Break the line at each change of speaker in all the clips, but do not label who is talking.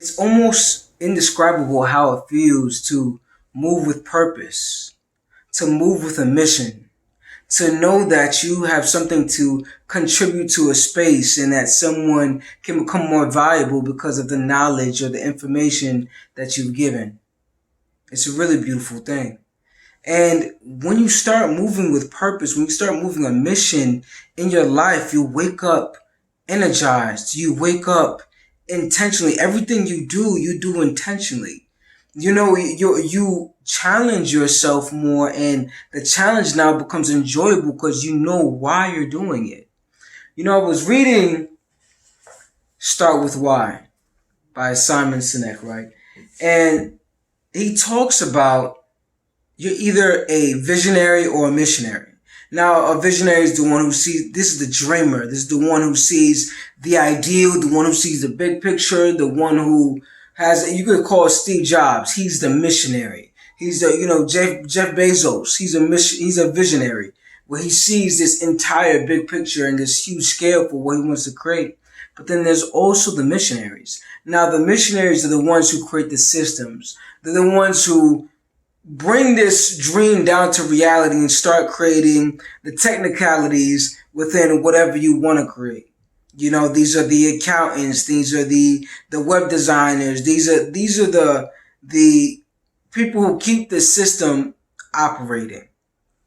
It's almost indescribable how it feels to move with purpose, to move with a mission, to know that you have something to contribute to a space and that someone can become more valuable because of the knowledge or the information that you've given. It's a really beautiful thing. And when you start moving with purpose, when you start moving a mission in your life, you wake up energized. You wake up intentionally. Everything you do intentionally. You challenge yourself more, and the challenge now becomes enjoyable because you know why you're doing it. I was reading Start With Why by Simon Sinek, right? And he talks about you're either a visionary or a missionary. Now, a visionary is the one who sees, this is the dreamer. This is the one who sees the ideal, the one who sees the big picture, the one who has, you could call Steve Jobs. He's the missionary. He's the, Jeff Bezos. He's a visionary where he sees this entire big picture and this huge scale for what he wants to create. But then there's also the missionaries. Now, the missionaries are the ones who create the systems. They're the ones who bring this dream down to reality and start creating the technicalities within whatever you want to create. These are the accountants, these are the web designers, these are the people who keep the system operating,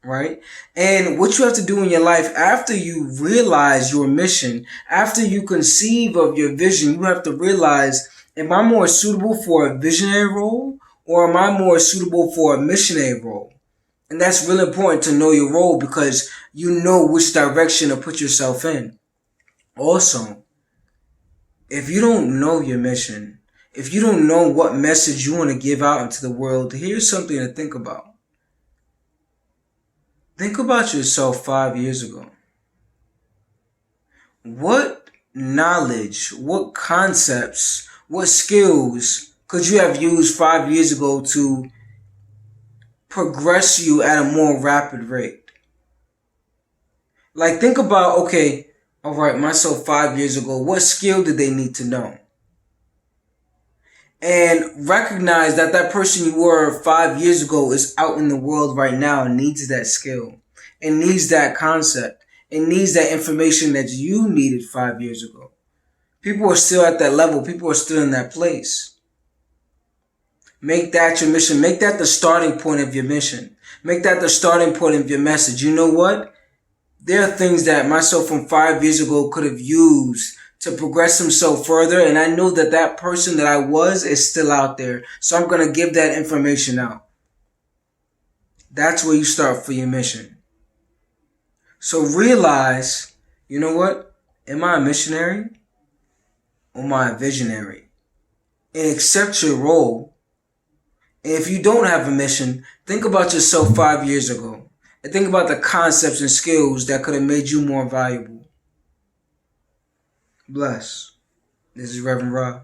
right? And what you have to do in your life after you realize your mission, after you conceive of your vision, you have to realize, am I more suitable for a visionary role? Or am I more suitable for a missionary role? And that's really important to know your role because you know which direction to put yourself in. Also, if you don't know your mission, if you don't know what message you want to give out into the world, here's something to think about. Think about yourself 5 years ago. What knowledge, what concepts, what skills could you have used 5 years ago to progress you at a more rapid rate? Like, think about, okay, all right, myself 5 years ago, what skill did they need to know? And recognize that that person you were 5 years ago is out in the world right now and needs that skill, and needs that concept, and needs that information that you needed 5 years ago. People are still at that level. People are still in that place. Make that your mission. Make that the starting point of your mission. Make that the starting point of your message. You know what? There are things that myself from 5 years ago could have used to progress himself further. And I know that that person that I was is still out there. So I'm going to give that information out. That's where you start for your mission. So realize, you know what? Am I a missionary or am I a visionary? And accept your role. And if you don't have a mission, think about yourself 5 years ago. And think about the concepts and skills that could have made you more valuable. Bless. This is Reverend Rah.